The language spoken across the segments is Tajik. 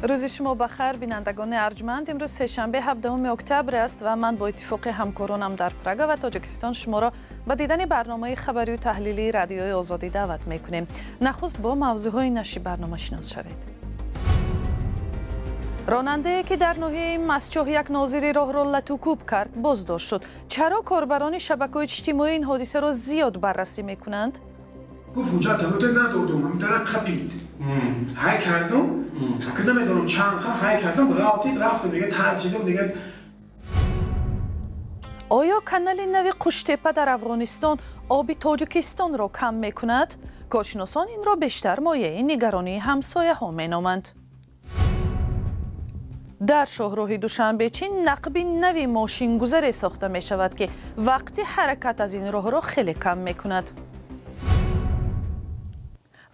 روز شما بخیر بینندگان ارجمند. امروز سه‌شنبه 17 اکتبر است و من با اتفاق همکارانم در پراگ و تاجیکستان شما را به دیدن برنامه خبری و تحلیلی رادیوی آزادی دعوت می‌کنیم. نخست با موضوعهای نشری برنامه شناس شوید. راننده که در ناحیه مسچاه یک ناظری راه را لطوکوب کرد بازداشت شد. چرا کاربران شبکه‌های اجتماعی این حادثه را زیاد بررسی می‌کنند؟ گفت اونجا تموت ندادم هم طرف خپید های کردم که نمیدونم چند های کردم رفتم دیگه ترسیدم دیگه. آیا کانال نو قوشتپه در افغانستان آب تاجیکستان را کم میکند؟ کارشناسان این را بیشتر مایه نگرانی همسایه ها مینامند. در شاهراه دوشنبه چین نقب نوی ماشین گذاری ساخته می شود که وقت حرکت از این راه را خیلی کم میکند.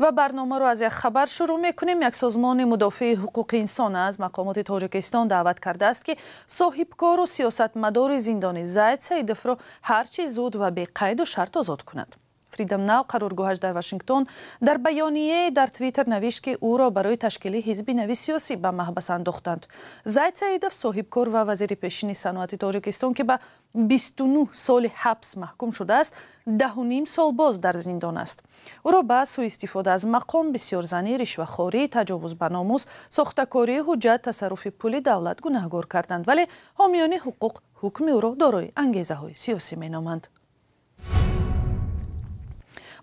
و برنامه رو از یک خبر شروع میکنیم. یک سازمان مدافع حقوق انسان از مقامات تاجیکستان دعوت کرده است که صاحبکار و سیاستمدار زندان زید سیدف را هرچی زود و بی قید و شرط آزاد کند. فریدم ناو قرارگاهش در واشنگتن در بیانیه در توییتر نوشت که او را برای تشکیل حزب نوی سیاسی به محبس انداختند. زید سیدف صاحبکار و وزیر پیشین صنعت تاجیکستان که به 29 سال حبس محکوم شده است 10.5 سال باز در زندان است. او را به سوء استفاده از مقام، بسیارزنی، رشوه‌خواری، تجاوز به ناموس، ساختکاری حجت، تصرف پول دولت گناهکار کردند، ولی حامیان حقوق حکم او را دارای انگیزه‌های سیاسی مینامند.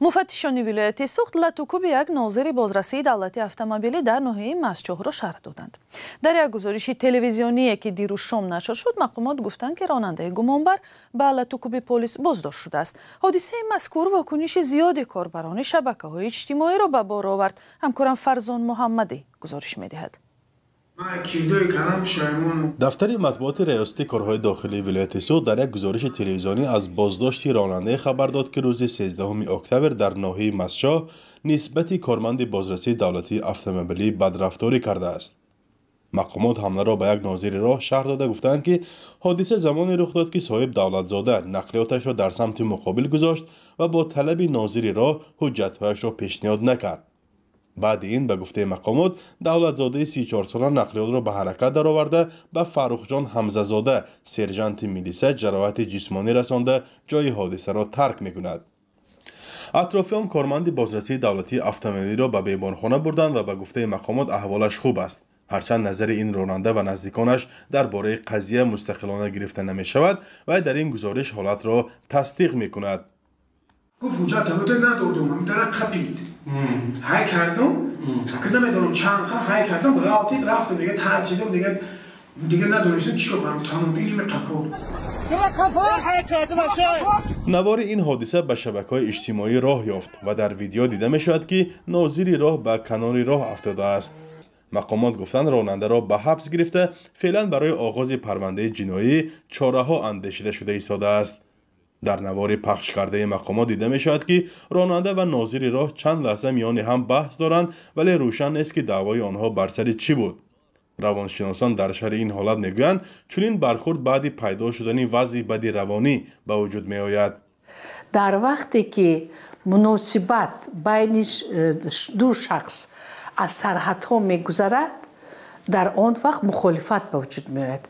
مفتشان ولایتی سوخت لطوکوب یک ناظر بازرسی دولتی اتومبیلی در ناحیه مسچاه را شرح دادند. در یک گزارش تلویزیونی که دیروز شام نشر شد، مقامات گفتند که راننده گمانبر به لطوکوب پلیس بازداشت شده است. حادثه مذکور واکنش زیاد کاربران شبکه‌های اجتماعی را به بار آورد. همکارم فرزان محمدی گزارش می‌دهد. دفتر مطبوعات ریاستی کارهای داخلی ولایت سوخت در یک گزارش تلویزیونی از بازداشت راننده خبر داد که روز 13 اکتبر در ناحیه مسچاه نسبت کارمند بازرسی دولتی اتومبیلی بدرفتاری کرده است. مقامات حمله را به یک ناظر راه شرح داده گفتند که حادثه زمانی رخ داد که صاحب دولتزاده نقلیاتش را در سمت مقابل گذاشت و با طلب ناظر راه حجت‌هایش را پیشنهاد نکرد. بعد این به گفته مقامات دولتزاده 34 ساله نقلیات را به حرکت درآورده به فرخجان حمزه زاده سرژانت میلیسه جراحت جسمانی رسانده جای حادثه را ترک می‌کند. اطرافیان کارمند بازرسی دولتی اتومبیلی را به بیمارخانه بردند و به گفته مقامات احوالش خوب است. هرچند نظر این راننده و نزدیکانش درباره قضیه مستقلانه گرفته نمی شود و در این گزارش حالت را تصدیق می‌کند. گفت اونجا تموت ندادم هم طرف خپید های کردم که نمیدونم چند های کردم رفتم دیگه ترسیدم دیگه ندونستم چی کنم تمام بگیم قکور. نوار این حادثه به شبکه‌های اجتماعی راه یافت و در ویدیو دیده می شود که ناظری راه به کنار راه افتاده است. مقامات گفتند راننده را به حبس گرفته فعلا برای آغاز پرونده جنایی چاره‌ها اندیشیده شده ایستاده است. در نوار پخش کرده مقامات دیده می شود که راننده و ناظر راه چند لحظه میان هم بحث دارند ولی روشن نیست که دعوای آنها بر سر چی بود. روانشناسان در شرح این حالت میگویند چنین برخورد بعد پیدا شدن وضع بد روانی به وجود می آید. در وقتی که مناسبت بین دو شخص از سرحدها میگذرد در آن وقت مخالفت به وجود می آید.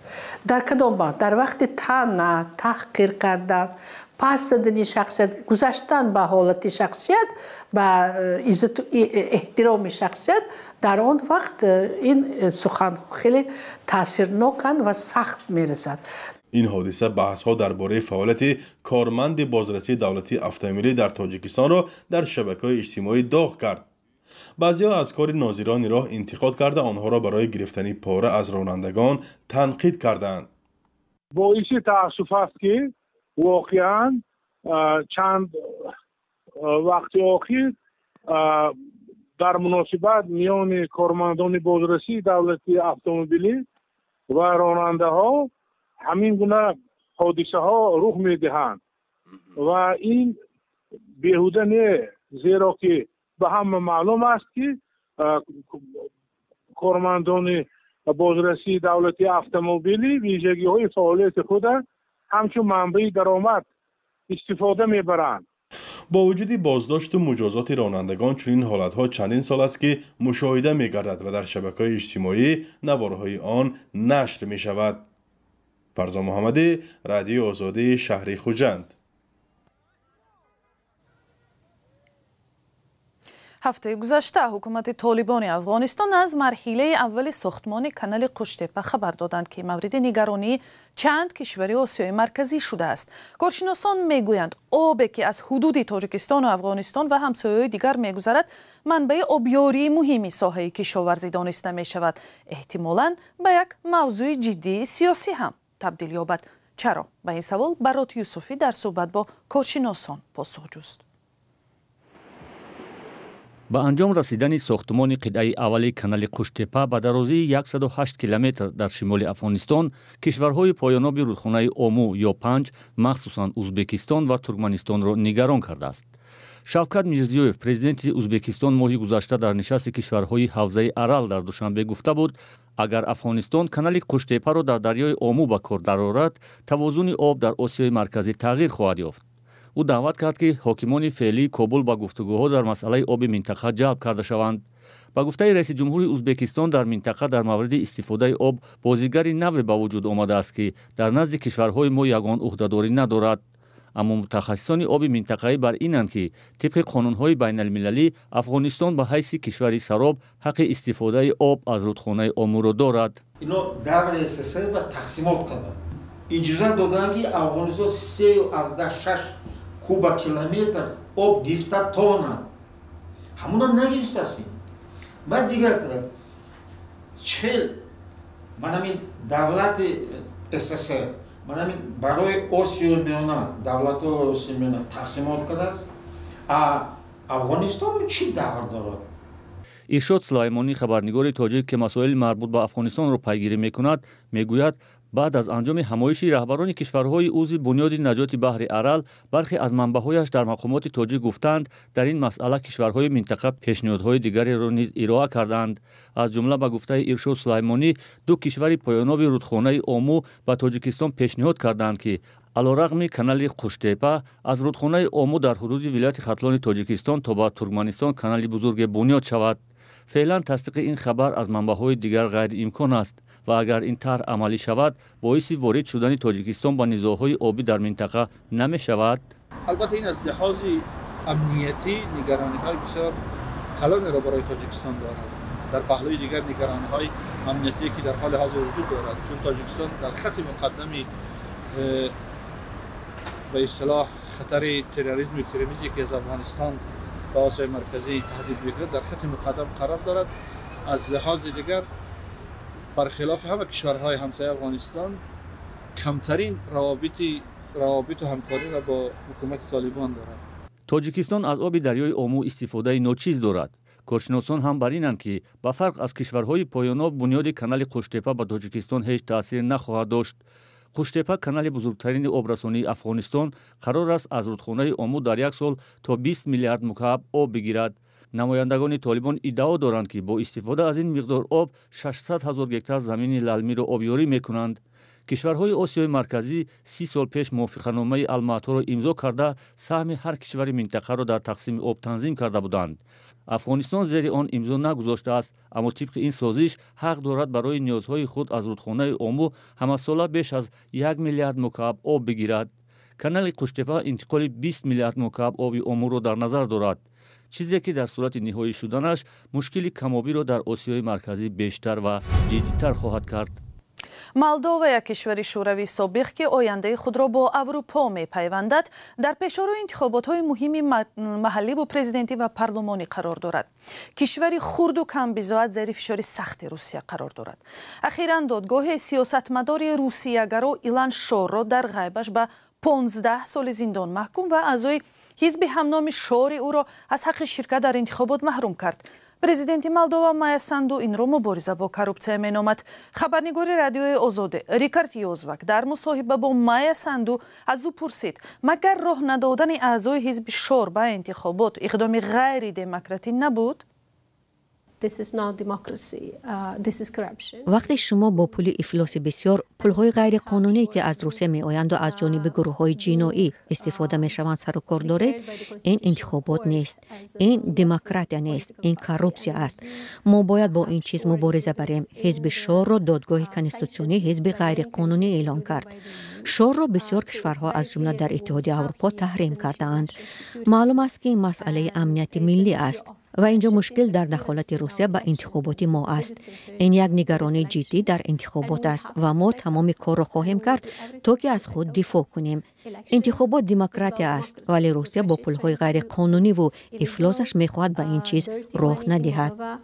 در کدام وقت؟ در وقت طعن، تحقیر کردن، پس دادن شخصیت، گذشتن به حالت شخصیت، به عزت و احترام شخصیت، در آن وقت این سخن خیلی تاثیرناکند و سخت می رسد. این حادثه بحث‌ها درباره فعالیت کارمند بازرسی دولتی اتومبیلی در تاجیکستان را در شبکه‌های اجتماعی داغ کرد. بعضی‌ها از کار ناظران راه انتقاد کرده آنها را برای گرفتن پاره از رانندگان تنقید کردند. باعث تأسف است که واقعاً چند وقت اخیر در مناسبت میان کارمندان بازرسی دولتی اتومبیلی و راننده ها همین گونه حادثه ها رخ میدهند و این بیهوده نه، زیرا که به همه معلوم است که کارمندان بازرسی دولتی اتومبیلی ویژگی های فعالیت خود همچون منبع درآمد استفاده میبرند. با وجود بازداشت و مجازات رانندگان چنین حالتها چندین سال است که مشاهده می‌گردد و در شبکه‌های اجتماعی نوارهای آن نشر می‌شود. فرزان محمدی، رادیو آزادی شهر خوجند. ҳафтаи гузашта ҳукумати толибони афғонистон аз марҳилаи аввали сохтмони канали Қуштепа хабар доданд ки мавриди нигаронии чанд кишвари Осиёи марказӣ шудааст. коршиносон мегӯянд обе ки аз ҳудуди Тоҷикистону Афғонистон ва ҳамсояҳои дигар мегузарад манбаи обёрии муҳими соҳаи кишоварзӣ дониста мешавад. эҳтимолан ба як мавзӯи ҷиддии сиёсӣ ҳам табдил ёбад. чаро? ба ин савол Барот Юсуфӣ дар суҳбат бо коршиносон посух ҷуст. ба анҷом расидани сохтмони қитъаи аввали канали Қуштепа ба дарозии 108 километр дар шимоли Афғонистон кишварҳои поёноби рудхонаи Ому ё Панҷ, махсусан Узбекистон ва Туркманистонро нигарон кардааст. Шавкат Мирзиёев, президенти Узбекистон, моҳи гузашта дар нишасти кишварҳои ҳавзаи Арал дар Душанбе гуфта буд, агар Афғонистон канали Қуштепаро дар дарёи Ому ба кор дарорад, тавозуни об дар Осиёи марказӣ тағйир хоҳад ёфт. ӯ даъват кард ки ҳокимони феълии Кобул ба гуфтугӯҳо дар масъалаи оби минтақа ҷалб карда шаванд. ба гуфтаи раиси ҷумҳури Узбекистон, дар минтақа дар мавриди истифодаи об бозигари наве ба вуҷуд омадааст ки дар назди кишварҳои мо ягон уҳдадорӣ надорад. аммо мутахассисони оби минтақаӣ бар инанд ки тибқи қонунҳои байналмилалӣ Афғонистон ба ҳайси кишвари сароб ҳаққи истифодаи об аз рудхонаи Омуро дорад. ино даври СССР ба тақсимот карданд. иҷоза доданд ки Афғонистон 3.6 куба километр об гифта тона ҳамуна нагифтасин. баъд дигар тараб чхел манамин давлати СССР манамин барои Осиёи меёна давлатҳои Осиёи меёна тақсимот кардааст. а Афғонистон чӣ давр дорад? иршод Сулаймонӣ, хабарнигори тоҷик ки масоили марбут ба Афғонистонро пайгирӣ мекунад, мегӯяд баъд аз анҷоми ҳамоиши раҳбарони кишварҳои узви бунёди наҷоти баҳри Арал, бархе аз манбаъҳояш дар мақомоти тоҷик гуфтанд, дар ин масъала кишварҳои минтақа пешниҳодҳои дигареро низ ироа карданд. аз ҷумла ба гуфтаи иршод Сулаймонӣ, ду кишвари поёноби рудхонаи Ому ба Тоҷикистон пешниҳод карданд ки алорағми канали Қуштепа аз рудхонаи Ому дар ҳудуди вилояти Хатлони Тоҷикистон то ба Туркманистон канали бузурге бунёд шавад. феълан тасдиқи ин хабар аз манбаъҳои дигар ғайриимкон аст ва агар ин тарҳ амалӣ шавад, боиси ворид шудани Тоҷикистон ба низоъҳои обӣ дар минтақа намешавад. албатта ин аз лиҳози амниятӣ нигарониҳои бисёр калонеро барои Тоҷикистон дорад. дар паҳлӯи дигар нигарониҳои амниятие ки дар ҳоли ҳозир вуҷуд дорад, чун Тоҷикистон дар хати муқаддами ба истлоҳ хатари терроризму экстремизме ки аз Афғонистон ба Осиёи марказӣ таҳдид мекунад, дар хати муқаддам қарор дорад. аз лиҳози дигар бархилофи ҳама кишварҳои ҳамсояи Афғонистон камтарин равобиту ҳамкориро бо ҳукумати Толибон дорад. Тоҷикистон аз оби дарёи Ому истифодаи ночиз дорад. коршиносон ҳам бар инанд ки ба фарқ аз кишварҳои поёноб, бунёди канали Қуштепа ба Тоҷикистон ҳеҷ таъсир нахоҳад дошт. Қуштепа канали бузургтарини обрасонии Афғонистон қарор аст аз рудхонаи Ому дар як сол то 20 миллиард мукааб об бигирад. намояндагони Толибон иддао доранд ки бо истифода аз ин миқдор об 600 000 гектар замини лалмиро обёрӣ мекунанд. кишварҳои Осиёи марказӣ 30 сол пеш мувофиқаномаи Алматоро имзо карда, саҳми ҳар кишвари минтақаро дар тақсими об танзим карда буданд. Афғонистон зери он имзо нагузоштааст, аммо тибқи ин созиш ҳақ дорад барои ниёзҳои худ аз рудхонаи Ому ҳамасола беш аз 1 миллиард мукааб об бигирад. канали Қуштепа интиқоли 20 миллиард мукааб оби Омуро дар назар дорад, чизе ки дар сурати ниҳоӣ шуданаш мушкили камобиро дар Осиёи марказӣ бештар ва ҷиддитар хоҳад кард. Молдова, як кишвари шӯравии собиқ ки ояндаи худро бо Аврупо мепайвандад, дар пешорӯи интихоботҳои муҳими маҳалливу президентӣ ва парлумонӣ қарор дорад. кишвари хурду камбизоат зери фишори сахти Русия қарор дорад. ахиран додгоҳи сиёсатмадори русиягаро Илан Шорро дар ғайбаш ба 15 соли зиндон маҳкум ва аъзои ҳизби ҳамноми Шори ӯро аз ҳаққи ширкат дар интихобот маҳрум кард. президенти Молдова Майя Санду инро мубориза бо коррупсия меномад. хабарнигори радиои Озоде Рикард Ёзвак дар мусоҳиба бо Майя Санду аз ӯ пурсид, магар роҳ надодани аъзои ҳизби Шор ба интихобот иқдоми ғайри демократӣ набуд? وقتی شما با پول افلاس بسیار، پولهای غیر قانونی که از روسیه می آیند و از جانب گروه‌های جنایی استفاده می شوند سر و کار دارید، این انتخابات نیست، این دموکراسی نیست، این کاروپسیا است. ما باید با این چیز مبارزه بریم. حزب شور را دادگاه کنستیتوسیونی حزب غیر قانونی اعلام کرد. شور را بسیار کشورها از جمله در اتحادیه اروپا تحریم کردند. معلوم است که این مسئله امنیت ملی است و اینجا مشکل در دخالت روسیه به انتخابات ما است. این یک نگرانی جدی در انتخابات است و ما تمام کار را خواهیم کرد تا که از خود دفاع کنیم. انتخابات دموکراسی است ولی روسیه با پولهای غیر قانونی و افلاسش میخواهد به این چیز راه ندهد.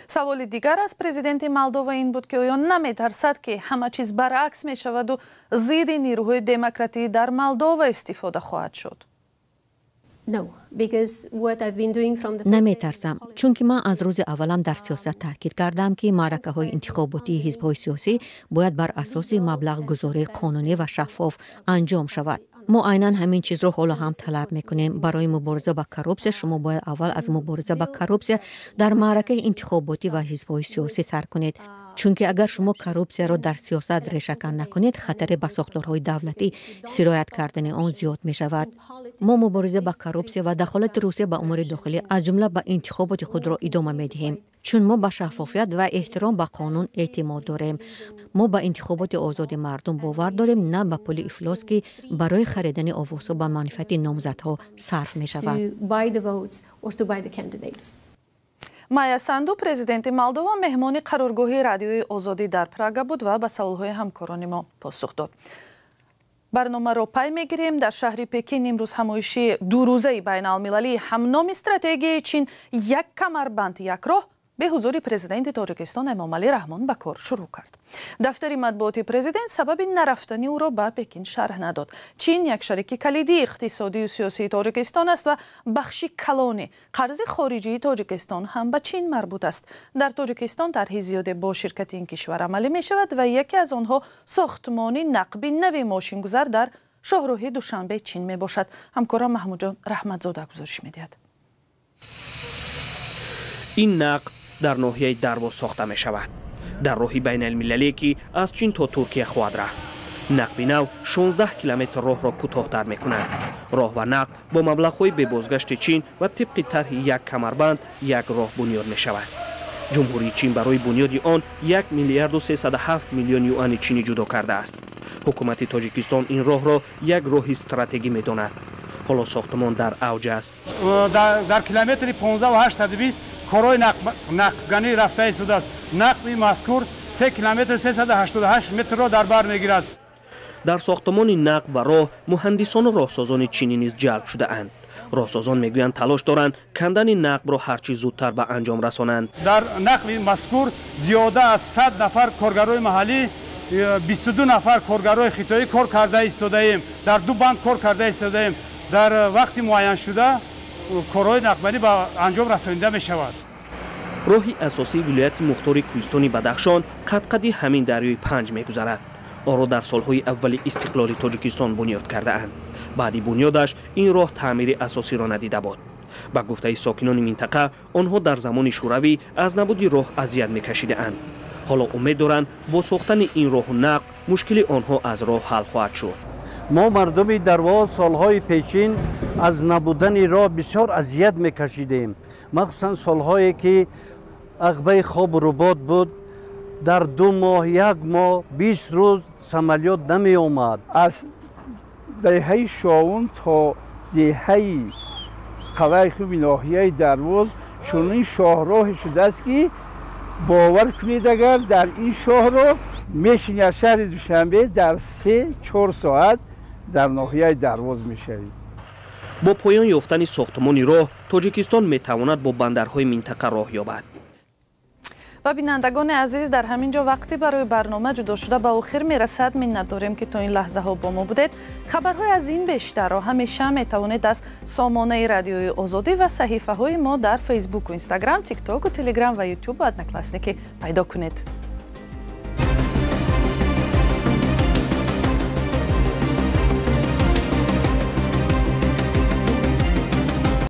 سوال دیگر از پرزیدنت مولدووا این بود که آیا نمی‌ترسد که همه چیز برعکس می شود و ضد نیروهای دموکراتی در مولدووا استفاده خواهد شد؟ نمی ترسم چون که من از روز اولم در سیاست تاکید کردم که معرکه های انتخاباتی حزب های سیاسی باید بر اساس مبلغ گذاری قانونی و شفاف انجام شود. ما عیناً همین چیز رو حالا هم طلب میکنیم. برای مبارزه با کروپسیا شما باید اول از مبارزه با کروپسیا در معرکه انتخاباتی و حزب های سیاسی سر کنید. چون که اگر شما کروپسیا را در سیاست ریشه‌کن نکنید، خطر به ساختارهای دولتی سرایت کردن آن زیاد می شود. ما مبارزه با کروپسیا و دخالت روسیه به امور داخلی از جمله به انتخابات خود را ادامه می دهیم. چون ما به شفافیت و احترام به قانون اعتماد داریم. ما به انتخابات آزاد مردم باور داریم، نه به پول افلاس که برای خریدن آوازها به منفعت نامزدها صرف می شود. مایا ساندو پرزیدنت مولدووا مهمان قرارگاه رادیوی آزادی در پراگ بود و به سوالهای همکاران ما پاسخ داد. برنامه را پی میگیریم. در شهر پکین امروز همایش دو روزه بین المللی همنام استراتژی چین یک کمربند یک راه به حضور پرزیدنت تاجیکستان امامعلی رحمان به کار شروع کرد. دفتر مطبوعات پرزیدنت سبب نرفتن او را به پکین شرح نداد. چین یک شریک کلیدی اقتصادی و سیاسی تاجیکستان است و بخشی کلان قرض خارجی تاجیکستان هم به چین مربوط است. در تاجیکستان طرحی زیاده با شرکت این کشور عملی می شود و یکی از آنها ساختمان نقبی نوی ماشینگذار در شاهراه دوشنبه چین می باشد. همکارم محمود جان رحمتزاده گزارش می دهد. این نقب در ناحیه درواز ساخته می شود. در راهی بین المللی که از چین تا ترکیه خواهد رفت. نقب نو 16 کیلومتر راه را کوتاه‌تر می کند. راه و نقب با مبلغ‌های به بازگشت چین و طبق طرح یک کمربند یک راه بنیاد می شود. جمهوری چین برای بنیاد آن 1 میلیارد و 307 میلیون یوان چینی جدا کرده است. حکومت تاجیکستان این راه را یک راه استراتژیک می داند. حالا ساختمان در اوج است. در کیلومتر 15 و 820 کارهای نقبگانی رفته ایستاده است. نقب مذکور 3 کیلومتر 388 متر را در بر میگیرد. در ساختمان نقب و راه مهندسان و راهسازان چینی نیز جلب شده اند. راهسازان میگویند تلاش دارند کندن نقب را هرچی زودتر به انجام رسانند. در نقب مذکور زیاده از 100 نفر کارگرای محلی 22 نفر کارگرای خطایی کار کرده ایستاده ایم. در 2 بند کار کرده ایستاده ایم. در وقتی معین شده کارهای نقبانی به انجام رسانیده می شود. راهی اساسی ولایت مختار کوهستانی بدخشان قد همین دریای پنج می گذرد. آن را در سالهای اول استقلال تاجیکستان بنیاد کرده اند. بعدی بنیادش این راه تعمیر اساسی را ندیده بود. با گفته ساکنان منطقه آنها در زمان شوروی از نبودی راه اذیت می کشیده اند. حالا امید دارند با ساختن این راه و نقب مشکل آنها از راه حل خواهد شد. ما مردم درواز سالهای پیشین از نبودن راه بسیار اذیت میکشیدیم. مخصوصا سالهایی که عقبه خواب و رباط بود، در 2 ماه 1 ماه 20 روز عملیات نمی آمد. از دهه شاون تا دهه قلعه خوب ناحیه درواز چنین شاهراه شده است که باور کنید اگر در این شاهراه میشین شهر دوشنبه در 3-4 ساعت در ناحیه درواز میشوید. با پایان یافتن ساختمان راه تاجیکستان میتواند با بندرهای منطقه راه یابد. و بینندگان عزیز در همین جا وقتی برای برنامه جدا شده به آخر میرسد. منت داریم که تا این لحظه ها با ما بودید. خبرهای از این بیشتر را همیشه میتوانید از سامانه رادیوی آزادی و صحیفه های ما در فیسبوک و اینستاگرام، تیک تاک و تلگرام و یوتیوب ادنکلاسنیکی پیدا کنید.